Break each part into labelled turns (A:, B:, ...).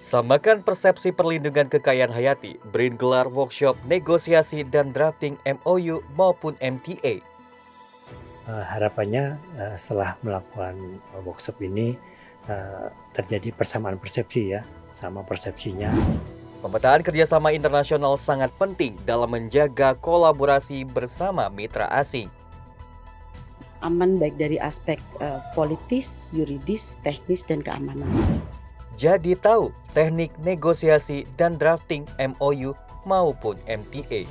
A: Samakan persepsi perlindungan kekayaan hayati, BRIN gelar workshop negosiasi dan drafting MOU maupun MTA.
B: Harapannya setelah melakukan workshop ini terjadi persamaan persepsi ya, sama persepsinya.
A: Pemetaan kerjasama internasional sangat penting dalam menjaga kolaborasi bersama mitra asing.
C: Aman baik dari aspek politis, yuridis, teknis, dan keamanan.
A: Jadi tahu teknik negosiasi dan drafting MOU maupun MTA.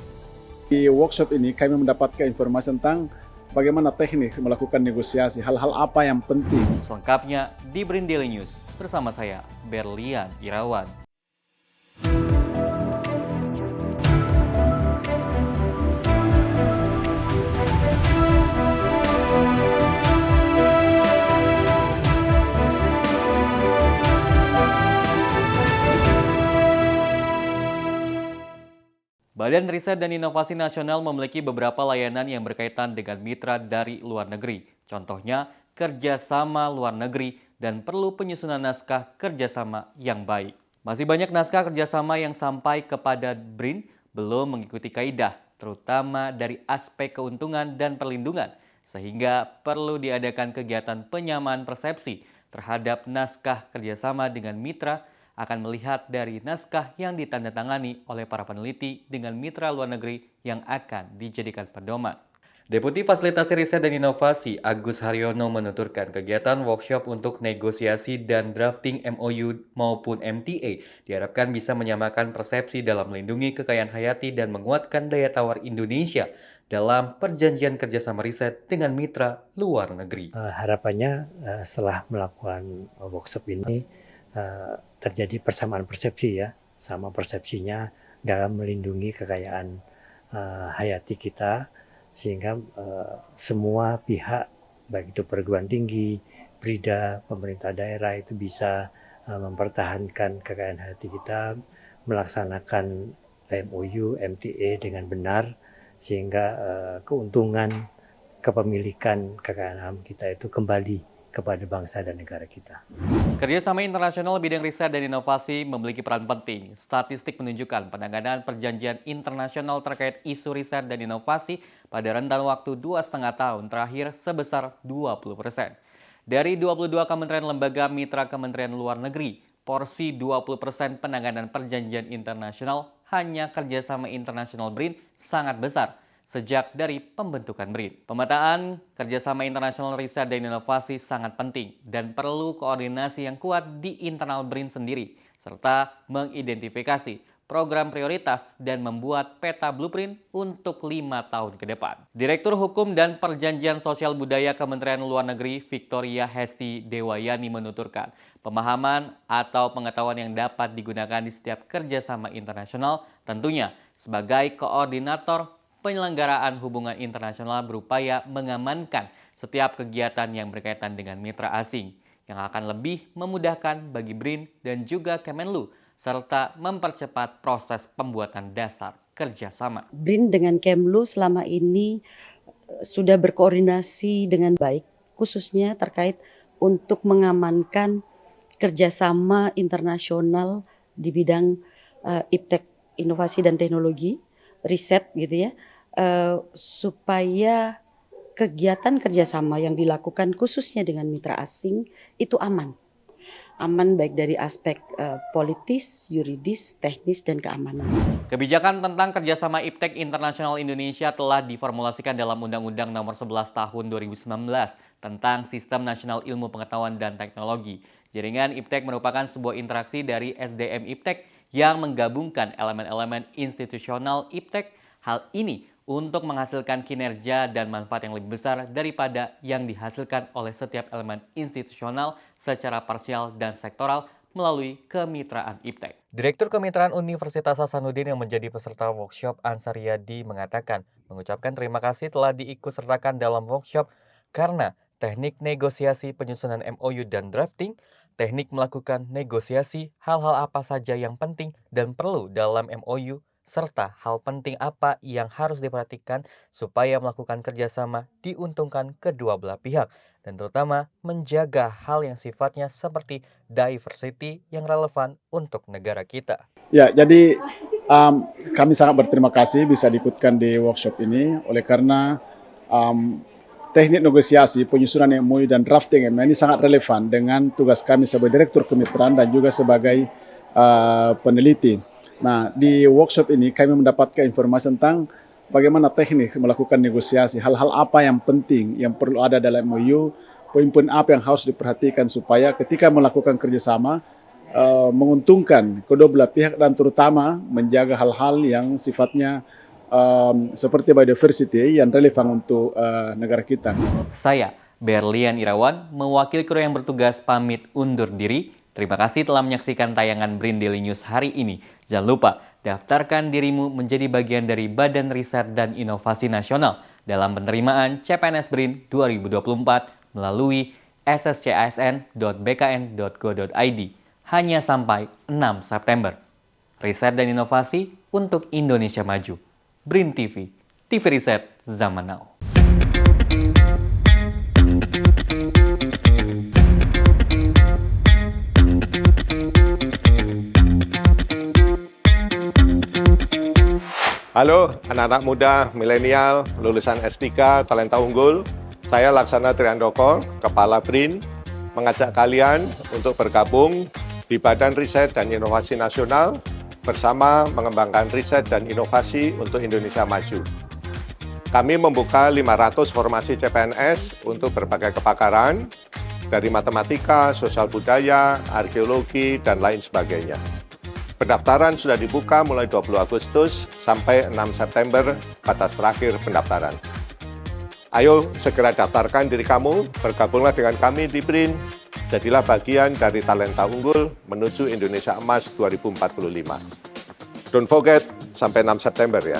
D: Di workshop ini kami mendapatkan informasi tentang bagaimana teknik melakukan negosiasi, hal-hal apa yang penting.
A: Selengkapnya di BRIN Daily News bersama saya, Berlian Irawan. Badan Riset dan Inovasi Nasional memiliki beberapa layanan yang berkaitan dengan mitra dari luar negeri. Contohnya, kerjasama luar negeri dan perlu penyusunan naskah kerjasama yang baik. Masih banyak naskah kerjasama yang sampai kepada BRIN belum mengikuti kaidah, terutama dari aspek keuntungan dan perlindungan, sehingga perlu diadakan kegiatan penyamaan persepsi terhadap naskah kerjasama dengan mitra akan melihat dari naskah yang ditandatangani oleh para peneliti dengan mitra luar negeri yang akan dijadikan pedoman. Deputi Fasilitasi Riset dan Inovasi Agus Haryono menuturkan kegiatan workshop untuk negosiasi dan drafting MOU maupun MTA diharapkan bisa menyamakan persepsi dalam melindungi kekayaan hayati dan menguatkan daya tawar Indonesia dalam perjanjian kerjasama riset dengan mitra luar negeri.
B: Harapannya setelah melakukan workshop ini terjadi persamaan persepsi ya, sama persepsinya dalam melindungi kekayaan hayati kita, sehingga semua pihak, baik itu perguruan tinggi, BRIDA, pemerintah daerah itu bisa mempertahankan kekayaan hayati kita, melaksanakan MOU, MTA dengan benar, sehingga keuntungan kepemilikan kekayaan alam kita itu kembali kepada bangsa dan negara kita.
A: Kerjasama internasional bidang riset dan inovasi memiliki peran penting. Statistik menunjukkan penanganan perjanjian internasional terkait isu riset dan inovasi pada rentan waktu 2,5 tahun terakhir sebesar 20%. Dari 22 kementerian lembaga mitra Kementerian Luar Negeri, porsi 20% penanganan perjanjian internasional hanya kerjasama internasional BRIN sangat besar sejak dari pembentukan BRIN. Pemetaan kerjasama internasional riset dan inovasi sangat penting dan perlu koordinasi yang kuat di internal BRIN sendiri, serta mengidentifikasi program prioritas dan membuat peta blueprint untuk 5 tahun ke depan. Direktur Hukum dan Perjanjian Sosial Budaya Kementerian Luar Negeri Victoria Hesti Dewayani menuturkan, pemahaman atau pengetahuan yang dapat digunakan di setiap kerjasama internasional tentunya sebagai koordinator penyelenggaraan hubungan internasional berupaya mengamankan setiap kegiatan yang berkaitan dengan mitra asing yang akan lebih memudahkan bagi BRIN dan juga Kemenlu serta mempercepat proses pembuatan dasar kerjasama.
C: BRIN dengan Kemlu selama ini sudah berkoordinasi dengan baik, khususnya terkait untuk mengamankan kerjasama internasional di bidang iptek, inovasi dan teknologi, riset gitu ya, supaya kegiatan kerjasama yang dilakukan khususnya dengan mitra asing itu aman baik dari aspek politis, yuridis, teknis, dan keamanan.
A: Kebijakan tentang kerjasama iptek internasional Indonesia telah diformulasikan dalam Undang-Undang Nomor 11 Tahun 2019 tentang Sistem Nasional Ilmu Pengetahuan dan Teknologi. Jaringan iptek merupakan sebuah interaksi dari SDM iptek yang menggabungkan elemen-elemen institusional iptek. Hal ini untuk menghasilkan kinerja dan manfaat yang lebih besar daripada yang dihasilkan oleh setiap elemen institusional secara parsial dan sektoral melalui kemitraan iptek. Direktur Kemitraan Universitas Hasanuddin yang menjadi peserta workshop Ansar Yadi mengatakan, mengucapkan terima kasih telah diikutsertakan dalam workshop karena teknik negosiasi penyusunan MOU dan drafting, teknik melakukan negosiasi, hal-hal apa saja yang penting dan perlu dalam MOU serta hal penting apa yang harus diperhatikan supaya melakukan kerjasama diuntungkan kedua belah pihak, dan terutama menjaga hal yang sifatnya seperti diversity yang relevan untuk negara kita.
D: Ya, jadi kami sangat berterima kasih bisa diikutkan di workshop ini, oleh karena teknik negosiasi, penyusunan MOU dan drafting MOU ini sangat relevan dengan tugas kami sebagai Direktur Kemitraan dan juga sebagai peneliti. Nah, di workshop ini kami mendapatkan informasi tentang bagaimana teknik melakukan negosiasi, hal-hal apa yang penting yang perlu ada dalam MOU, poin-poin apa yang harus diperhatikan supaya ketika melakukan kerjasama menguntungkan kedua belah pihak dan terutama menjaga hal-hal yang sifatnya seperti biodiversity yang relevan untuk negara kita.
A: Saya, Berlian Irawan, mewakili kru yang bertugas pamit undur diri. Terima kasih telah menyaksikan tayangan BRIN Daily News hari ini. Jangan lupa, daftarkan dirimu menjadi bagian dari Badan Riset dan Inovasi Nasional dalam penerimaan CPNS BRIN 2024 melalui sscsn.bkn.go.id hanya sampai 6 September. Riset dan inovasi untuk Indonesia maju. BRIN TV, TV Riset Zaman Now.
E: Halo anak-anak muda, milenial, lulusan S3, talenta unggul. Saya Laksana Triandoko, Kepala BRIN, mengajak kalian untuk bergabung di Badan Riset dan Inovasi Nasional bersama mengembangkan riset dan inovasi untuk Indonesia maju. Kami membuka 500 formasi CPNS untuk berbagai kepakaran, dari matematika, sosial budaya, arkeologi, dan lain sebagainya. Pendaftaran sudah dibuka mulai 20 Agustus sampai 6 September, batas terakhir pendaftaran. Ayo segera daftarkan diri kamu, bergabunglah dengan kami di BRIN, jadilah bagian dari talenta unggul menuju Indonesia Emas 2045. Don't forget, sampai 6 September ya.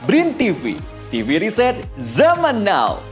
A: BRIN TV, TV Riset Zaman Now.